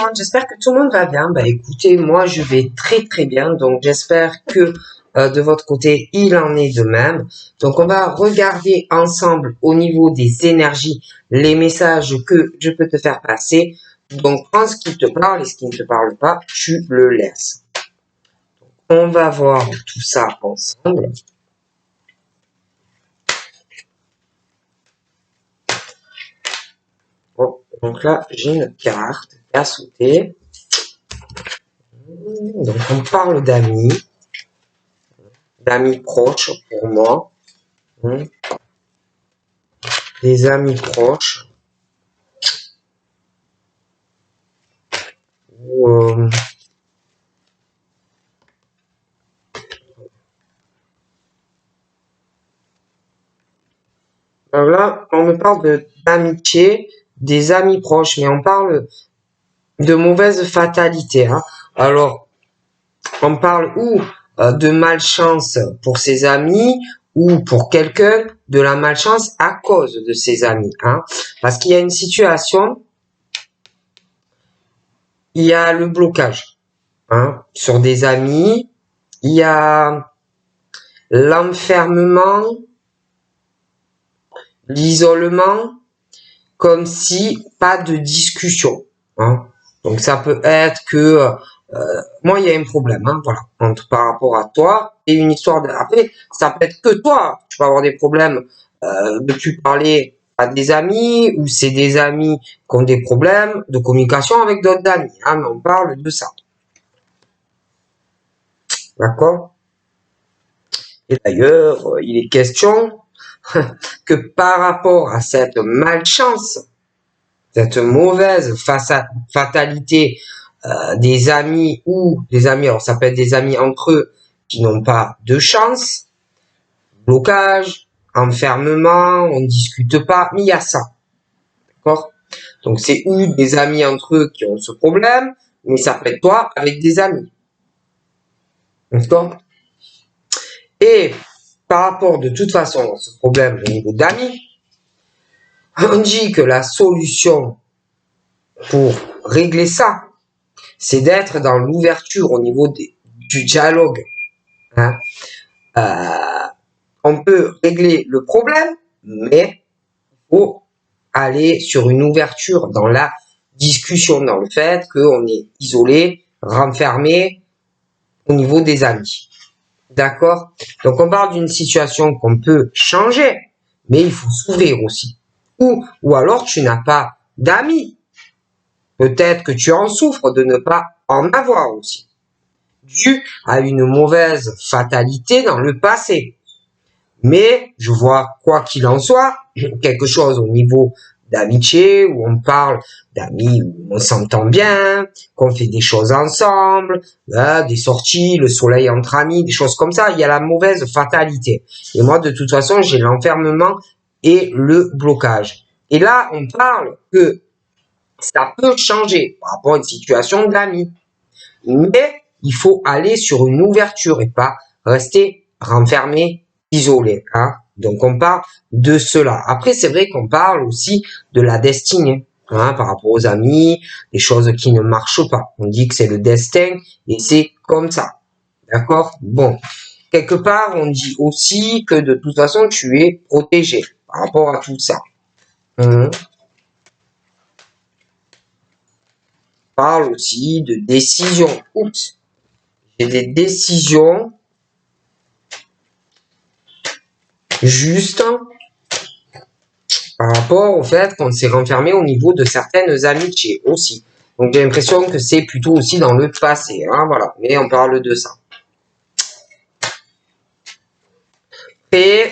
monde? J'espère que tout le monde va bien. Bah écoutez, moi je vais très très bien, donc j'espère que de votre côté il en est de même. Donc on va regarder ensemble au niveau des énergies les messages que je peux te faire passer. Donc prends ce qui te parle et ce qui ne te parle pas, tu le laisses. On va voir tout ça ensemble. Bon, donc là j'ai une carte à sauter. Donc on parle d'amis proches pour moi, des amis proches, ou là on me parle d'amitié, des amis proches, mais on parle de mauvaise fatalité, hein. Alors on parle ou de malchance pour ses amis ou pour quelqu'un de la malchance à cause de ses amis, hein. Parce qu'il y a une situation, il y a le blocage, hein, sur des amis, il y a l'enfermement, l'isolement, comme si pas de discussion, hein. Donc ça peut être que moi il y a un problème, hein, voilà, par rapport à toi et une histoire de... Après ça peut être que toi, tu peux avoir des problèmes de plus parler à des amis ou c'est des amis qui ont des problèmes de communication avec d'autres amis, hein, mais on parle de ça, d'accord. Et d'ailleurs il est question que par rapport à cette malchance, cette mauvaise fatalité des amis ou des amis, alors ça peut être des amis entre eux qui n'ont pas de chance, blocage, enfermement, on ne discute pas, mais il y a ça, d'accord. Donc c'est ou des amis entre eux qui ont ce problème, mais ça peut être toi avec des amis, d'accord. Et par rapport de toute façon à ce problème au niveau d'amis, on dit que la solution pour régler ça, c'est d'être dans l'ouverture au niveau du dialogue, hein. On peut régler le problème, mais il faut aller sur une ouverture dans la discussion, dans le fait qu'on est isolé, renfermé au niveau des amis. D'accord? Donc on parle d'une situation qu'on peut changer, mais il faut s'ouvrir aussi. Ou alors tu n'as pas d'amis. Peut-être que tu en souffres de ne pas en avoir aussi, dû à une mauvaise fatalité dans le passé. Mais je vois, quoi qu'il en soit, quelque chose au niveau d'amitié, où on parle d'amis, où on s'entend bien, qu'on fait des choses ensemble, des sorties, le soleil entre amis, des choses comme ça. Il y a la mauvaise fatalité. Et moi, de toute façon, j'ai l'enfermement et le blocage. Et là, on parle que ça peut changer par rapport à une situation d'amis. Mais il faut aller sur une ouverture et pas rester renfermé, isolé, hein. Donc on parle de cela. Après c'est vrai qu'on parle aussi de la destinée, hein, par rapport aux amis, des choses qui ne marchent pas. On dit que c'est le destin et c'est comme ça. D'accord? Bon. Quelque part on dit aussi que de toute façon tu es protégé par rapport à tout ça. On parle aussi de décision. Oups. J'ai des décisions justes par rapport au fait qu'on s'est renfermé au niveau de certaines amitiés aussi. Donc j'ai l'impression que c'est plutôt aussi dans le passé, hein, voilà. Mais on parle de ça. Et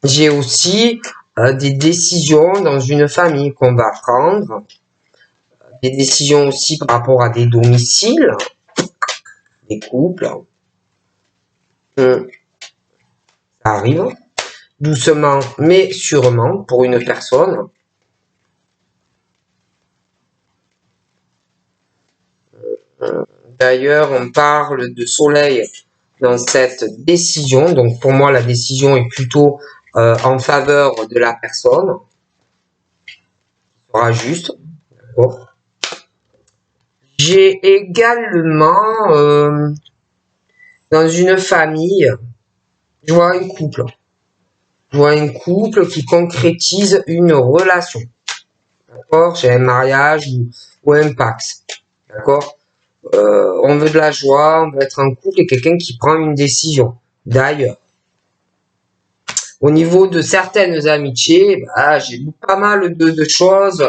j'ai aussi des décisions dans une famille qu'on va prendre, des décisions aussi par rapport à des domiciles, des couples. Ça arrive doucement mais sûrement pour une personne. D'ailleurs, on parle de soleil dans cette décision. Donc, pour moi, la décision est plutôt en faveur de la personne. Sera juste. D'accord. J'ai également, dans une famille, je vois un couple. Je vois un couple qui concrétise une relation. D'accord? J'ai un mariage ou un Pacs. D'accord? On veut de la joie, on veut être en couple et quelqu'un qui prend une décision. D'ailleurs, au niveau de certaines amitiés, bah, j'ai pas mal de choses.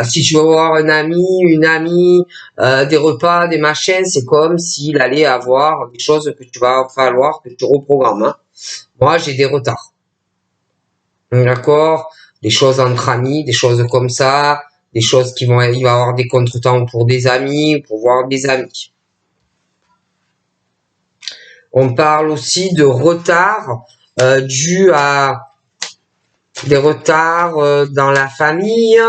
Si tu veux voir un ami, une amie, des repas, des machins, c'est comme s'il allait avoir des choses que tu vas falloir que tu reprogrammes. Hein. Moi, j'ai des retards. D'accord? Des choses entre amis, des choses comme ça, des choses il va y avoir des contretemps pour des amis, pour voir des amis. On parle aussi de retard dû à des retards dans la famille,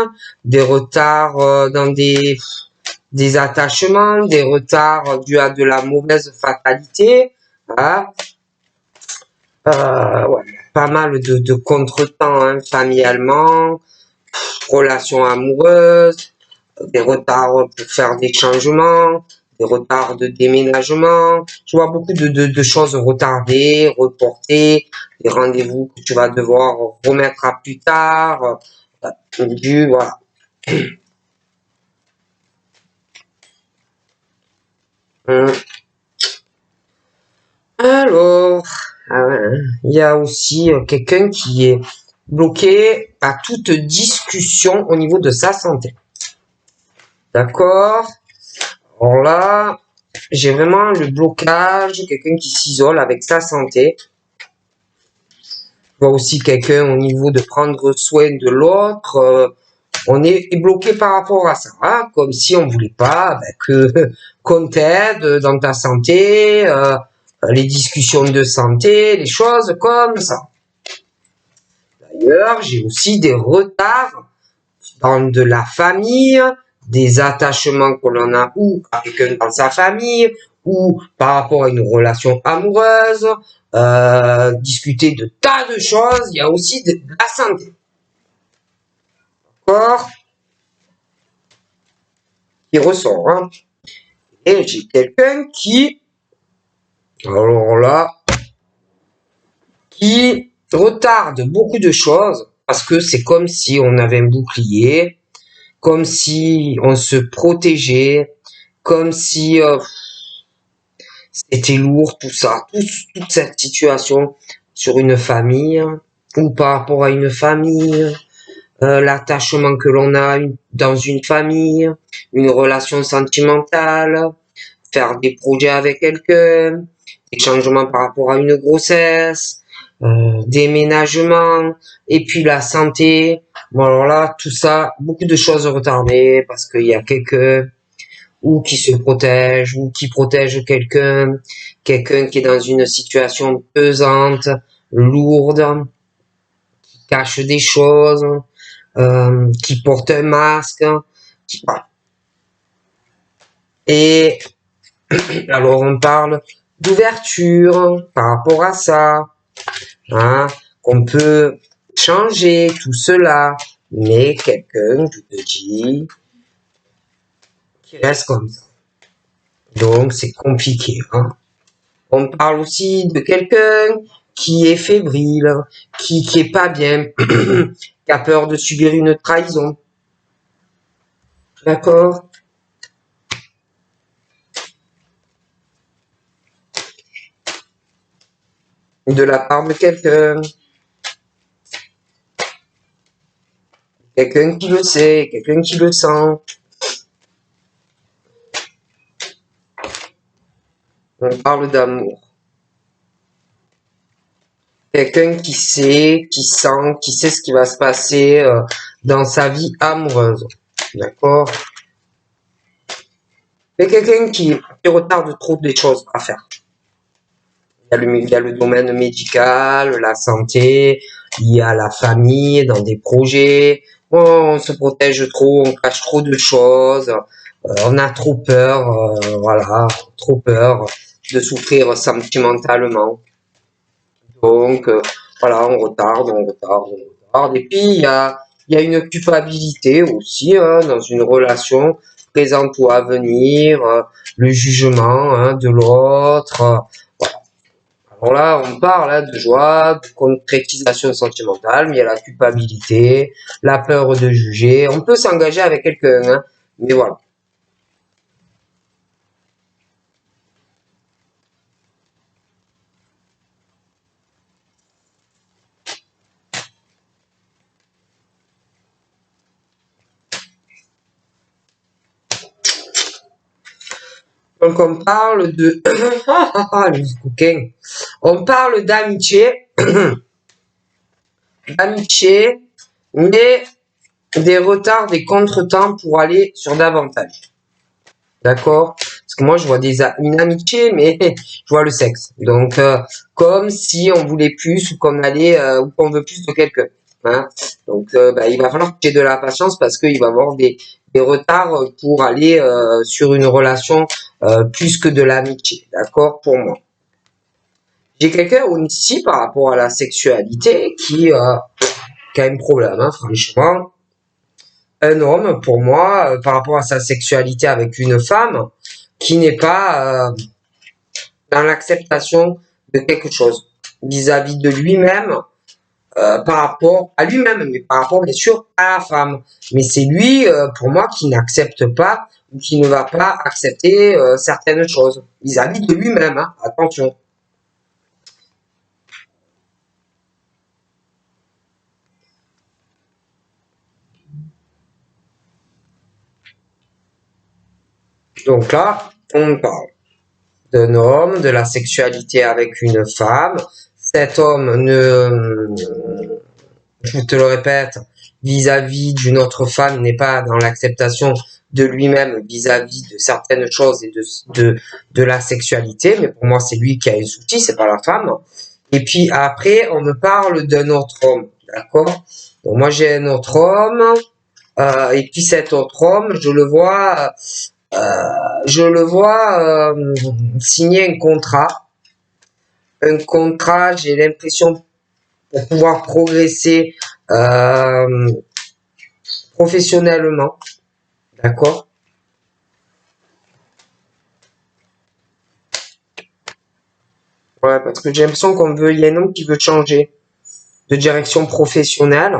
des retards dans des attachements, des retards dus à de la mauvaise fatalité. Hein. Ouais, pas mal de contretemps hein, familialement, relations amoureuses, des retards pour faire des changements, des retards de déménagement. Je vois beaucoup de choses retardées, reportées, des rendez-vous que tu vas devoir remettre à plus tard. Voilà. Alors, il y a aussi quelqu'un qui est bloqué à toute discussion au niveau de sa santé. D'accord? Alors là, j'ai vraiment le blocage, quelqu'un qui s'isole avec sa santé. Je vois aussi quelqu'un au niveau de prendre soin de l'autre. On est bloqué par rapport à ça, hein, comme si on voulait pas qu'on t'aide dans ta santé, les discussions de santé, les choses comme ça. D'ailleurs, j'ai aussi des retards dans de la famille, des attachements que l'on a ou à quelqu'un dans sa famille, ou par rapport à une relation amoureuse, discuter de tas de choses, il y a aussi de la santé. D'accord? Qui ressort, hein. Et j'ai quelqu'un qui, alors là, qui retarde beaucoup de choses, parce que c'est comme si on avait un bouclier, comme si on se protégeait, comme si c'était lourd, tout ça, toute cette situation sur une famille ou par rapport à une famille, l'attachement que l'on a dans une famille, une relation sentimentale, faire des projets avec quelqu'un, des changements par rapport à une grossesse, déménagement, et puis la santé. Bon alors là, tout ça, beaucoup de choses retardées parce qu'il y a quelqu'un ou qui se protège, ou qui protège quelqu'un, quelqu'un qui est dans une situation pesante, lourde, qui cache des choses, qui porte un masque, voilà. Et alors on parle d'ouverture par rapport à ça, hein, qu'on peut changer tout cela, mais quelqu'un qui te dit qui reste comme ça. Donc c'est compliqué, hein. On parle aussi de quelqu'un qui est fébrile, qui est pas bien, qui a peur de subir une trahison. D'accord? De la part de quelqu'un. Quelqu'un qui le sait, quelqu'un qui le sent. On parle d'amour. Quelqu'un qui sait, qui sent, qui sait ce qui va se passer dans sa vie amoureuse. D'accord? Mais quelqu'un qui retarde trop des choses à faire. Il y a le domaine médical, la santé, il y a la famille, dans des projets. On se protège trop, on cache trop de choses. On a trop peur, voilà, trop peur de souffrir sentimentalement. Donc, voilà, on retarde, on retarde, on retarde. Et puis, il y a une culpabilité aussi hein, dans une relation présent ou à venir, le jugement hein, de l'autre. Voilà. Alors là, on parle hein, de joie, de concrétisation sentimentale, mais il y a la culpabilité, la peur de juger. On peut s'engager avec quelqu'un, hein, mais voilà. Donc on parle de les coquins. On parle d'amitié, d'amitié, mais des retards, des contretemps pour aller sur davantage. D'accord? Parce que moi je vois une amitié, mais je vois le sexe. Donc comme si on voulait plus ou qu'on allait ou qu'on veut plus de quelqu'un. Hein? Donc il va falloir que j'ai de la patience parce qu'il va y avoir des retards pour aller sur une relation plus que de l'amitié. D'accord? Pour moi. J'ai quelqu'un aussi par rapport à la sexualité qui a un problème, hein, franchement. Un homme, pour moi, par rapport à sa sexualité avec une femme, qui n'est pas dans l'acceptation de quelque chose vis-à-vis de lui-même, par rapport à lui-même, mais par rapport bien sûr à la femme. Mais c'est lui, pour moi, qui n'accepte pas ou qui ne va pas accepter certaines choses vis-à-vis de lui-même. Hein, attention. Donc là, on parle d'un homme, de la sexualité avec une femme. Cet homme je te le répète, vis-à-vis d'une autre femme n'est pas dans l'acceptation de lui-même vis-à-vis de certaines choses et de la sexualité. Mais pour moi, c'est lui qui a un souci, c'est pas la femme. Et puis après, on me parle d'un autre homme, d'accord? Donc moi, j'ai un autre homme, et puis cet autre homme, je le vois signer un contrat. Un contrat, j'ai l'impression pour pouvoir progresser professionnellement, d'accord? Ouais, parce que j'ai l'impression il y a un homme qui veut changer de direction professionnelle.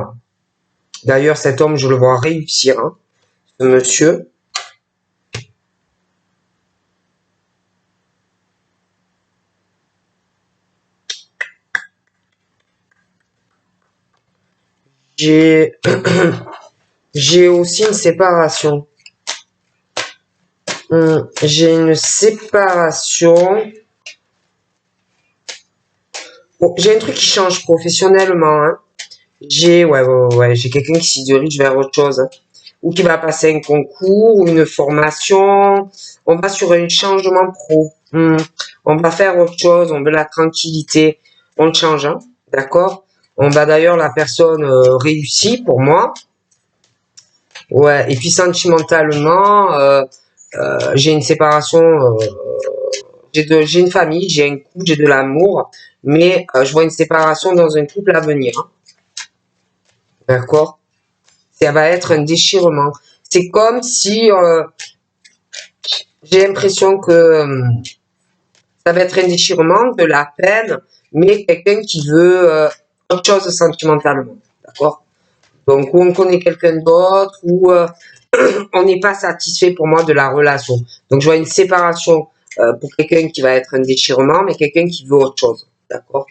D'ailleurs, cet homme, je le vois réussir, hein, ce monsieur. J'ai, j'ai aussi une séparation. J'ai une séparation. Bon, j'ai un truc qui change professionnellement, hein. J'ai quelqu'un qui s'y dirige vers autre chose, hein. Ou qui va passer un concours, ou une formation. On va sur un changement pro. On va faire autre chose, on veut la tranquillité. On change, hein, d'accord? On va d'ailleurs la personne réussit pour moi. Ouais, et puis sentimentalement, j'ai une séparation, j'ai une famille, j'ai un couple, j'ai de l'amour, mais je vois une séparation dans un couple à venir, hein, d'accord? Ça va être un déchirement. C'est comme si j'ai l'impression que ça va être un déchirement, de la peine, mais quelqu'un qui veut autre chose sentimentalement, d'accord? Donc, ou on connaît quelqu'un d'autre, ou on n'est pas satisfait pour moi de la relation. Donc, je vois une séparation pour quelqu'un qui va être un déchirement, mais quelqu'un qui veut autre chose, d'accord?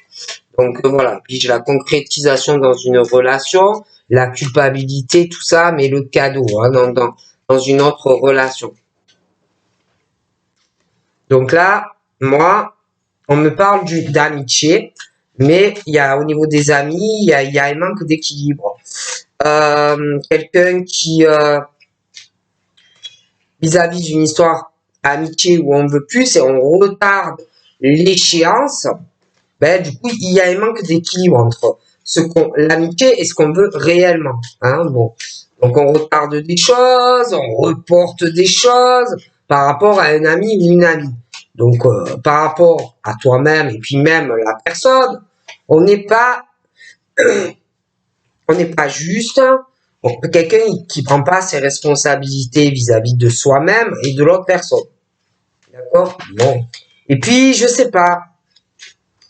Donc, voilà. Puis, j'ai la concrétisation dans une relation, la culpabilité, tout ça, mais le cadeau hein, dans une autre relation. Donc là, moi, on me parle d'amitié, mais il y a au niveau des amis, il y a un manque d'équilibre. Quelqu'un qui, vis-à-vis d'une histoire amitié où on veut plus et on retarde l'échéance, ben, du coup, il y a un manque d'équilibre entre l'amitié et ce qu'on veut réellement. Hein, bon. Donc, on retarde des choses, on reporte des choses par rapport à un ami ou une amie. Donc, par rapport à toi-même et puis même la personne, on n'est pas, on n'est pas juste, Bon, quelqu'un qui prend pas ses responsabilités vis-à-vis de soi-même et de l'autre personne. D'accord? Bon. Et puis, je sais pas,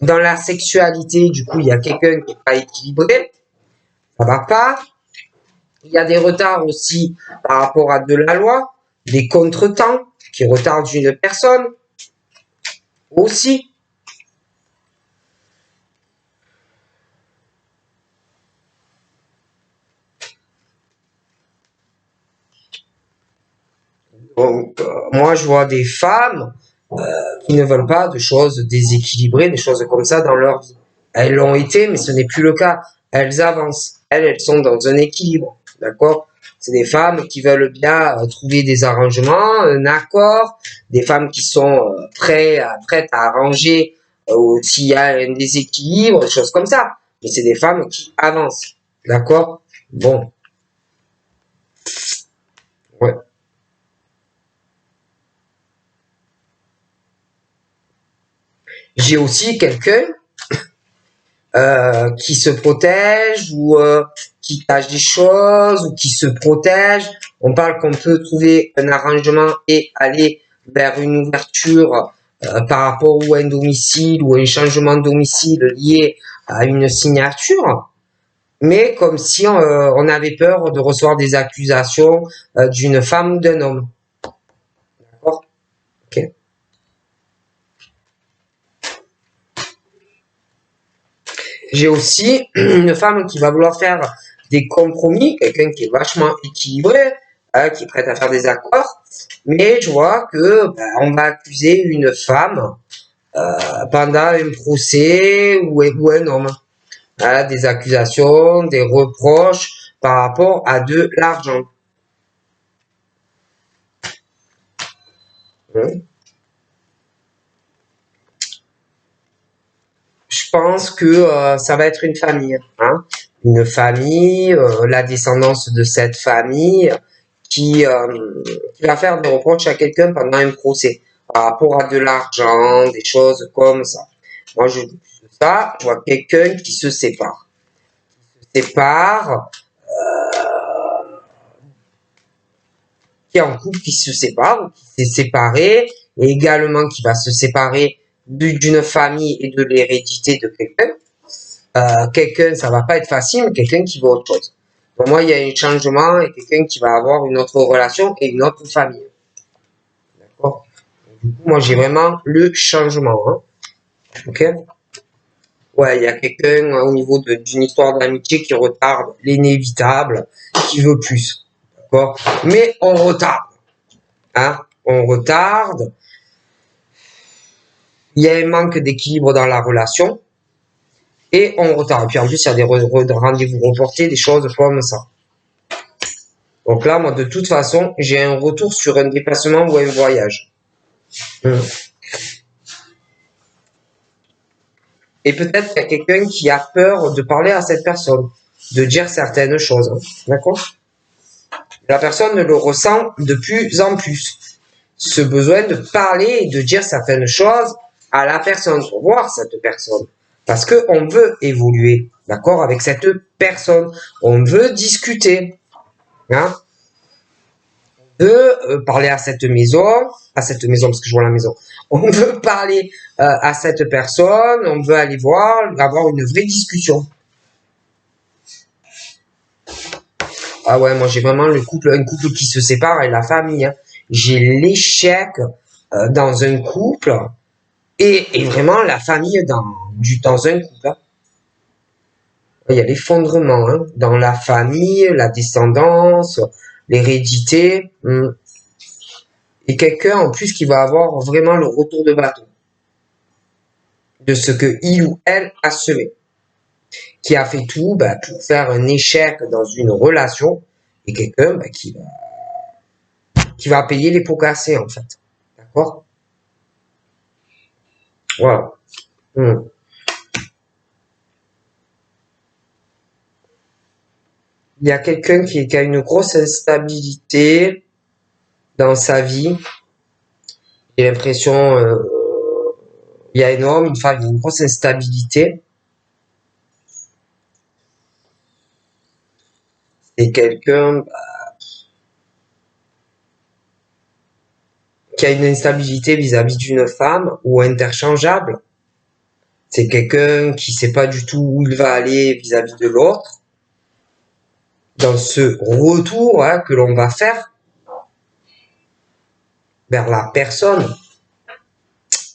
dans la sexualité, du coup, il y a quelqu'un qui est pas équilibré, ça va pas. Il y a des retards aussi par rapport à de la loi, des contretemps qui retardent une personne aussi. Donc, moi, je vois des femmes qui ne veulent pas de choses déséquilibrées, des choses comme ça dans leur vie. Elles l'ont été, mais ce n'est plus le cas. Elles avancent. Elles sont dans un équilibre. D'accord? C'est des femmes qui veulent bien trouver des arrangements, un accord, des femmes qui sont prêtes à arranger s'il y a un déséquilibre, des choses comme ça. Mais c'est des femmes qui avancent. D'accord? Bon. Ouais. J'ai aussi quelqu'un qui se protège ou qui cache des choses ou qui se protège. On parle qu'on peut trouver un arrangement et aller vers une ouverture par rapport ou à un domicile ou à un changement de domicile lié à une signature, mais comme si on avait peur de recevoir des accusations d'une femme ou d'un homme. D'accord? Ok. J'ai aussi une femme qui va vouloir faire des compromis, quelqu'un qui est vachement équilibré, qui est prête à faire des accords, mais je vois que on va accuser une femme pendant un procès ou un homme. Des accusations, des reproches par rapport à de l'argent. Hein. Je pense que ça va être une famille. Hein. Une famille, la descendance de cette famille qui, qui va faire des reproches à quelqu'un pendant un procès par rapport à de l'argent, des choses comme ça. Moi, je dis ça, je vois quelqu'un qui se sépare. Se sépare, qui est en couple, qui se sépare, qui s'est séparé, et également qui va se séparer d'une famille et de l'hérédité de quelqu'un. Quelqu'un, ça va pas être facile, mais quelqu'un qui veut autre chose. Pour moi, il y a un changement et quelqu'un qui va avoir une autre relation et une autre famille. D'accord? Du coup, moi, j'ai vraiment le changement. Hein. Ok? Ouais, il y a quelqu'un au niveau d'une histoire d'amitié qui retarde l'inévitable, qui veut plus. D'accord? Mais on retarde. Hein? On retarde. Il y a un manque d'équilibre dans la relation. Et on retarde. Puis en plus, il y a des rendez-vous reportés, des choses comme ça. Donc là, moi, de toute façon, j'ai un retour sur un déplacement ou un voyage. Et peut-être qu'il y a quelqu'un qui a peur de parler à cette personne, de dire certaines choses. D'accord? La personne le ressent de plus en plus. Ce besoin de parler et de dire certaines choses à la personne, pour voir cette personne. Parce qu'on veut évoluer, d'accord, avec cette personne. On veut discuter. Hein? On veut parler à cette maison parce que je vois la maison. On veut parler à cette personne, on veut aller voir, avoir une vraie discussion. Ah ouais, moi j'ai vraiment un couple qui se sépare et la famille. Hein. J'ai l'échec dans un couple et vraiment la famille dans un couple. Hein. Il y a l'effondrement hein, dans la famille, la descendance, l'hérédité. Et quelqu'un en plus qui va avoir vraiment le retour de bâton de ce que il ou elle a semé, qui a fait tout pour faire un échec dans une relation et quelqu'un qui va payer les pots cassés en fait. D'accord? Voilà. Il y a quelqu'un qui a une grosse instabilité dans sa vie. J'ai l'impression, il y a un homme, une femme, il y a une grosse instabilité. c'est quelqu'un qui a une instabilité vis-à-vis d'une femme ou interchangeable. C'est quelqu'un qui sait pas du tout où il va aller vis-à-vis de l'autre. Dans ce retour que l'on va faire vers la personne.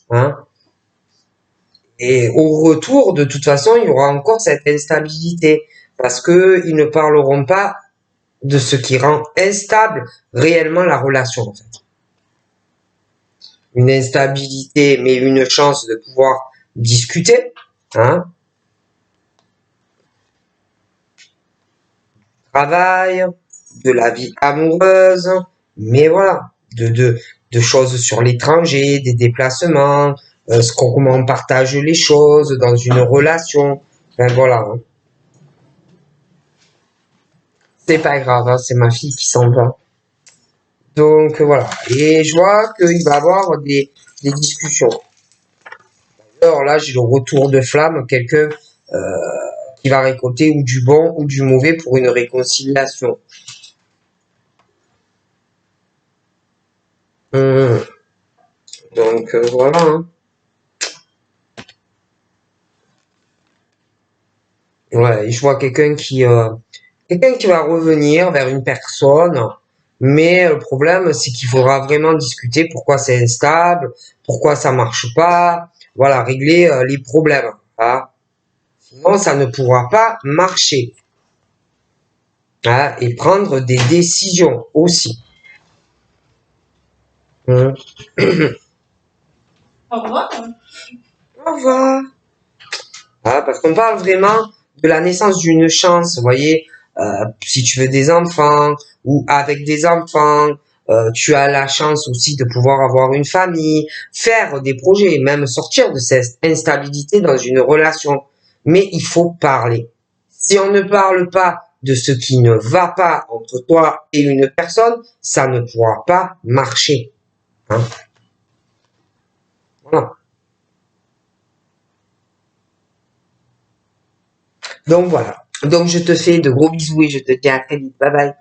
Hein. Et au retour, de toute façon, il y aura encore cette instabilité. Parce que ils ne parleront pas de ce qui rend instable réellement la relation, en fait. Une instabilité, mais une chance de pouvoir discuter, hein. Travail, de la vie amoureuse, mais voilà, de choses sur l'étranger, des déplacements, comment on partage les choses dans une relation. Ben voilà. Hein. C'est pas grave, hein, c'est ma fille qui s'en va. Donc voilà. Et je vois qu'il va y avoir des discussions. Alors là, j'ai le retour de flamme, quelqu'un qui va récolter ou du bon ou du mauvais pour une réconciliation. Donc voilà. Hein. Ouais, je vois quelqu'un qui va revenir vers une personne, mais le problème c'est qu'il faudra vraiment discuter pourquoi c'est instable, pourquoi ça marche pas, voilà, régler les problèmes. Hein. Sinon, ça ne pourra pas marcher. Hein, et prendre des décisions aussi. Hein. Au revoir. Au revoir. Ah, parce qu'on parle vraiment de la naissance d'une chance, vous voyez, si tu veux des enfants ou avec des enfants, tu as la chance aussi de pouvoir avoir une famille, faire des projets, même sortir de cette instabilité dans une relation. Mais il faut parler. Si on ne parle pas de ce qui ne va pas entre toi et une personne, ça ne pourra pas marcher. Hein. Voilà. Donc voilà. Donc je te fais de gros bisous et je te dis à très vite. Bye bye.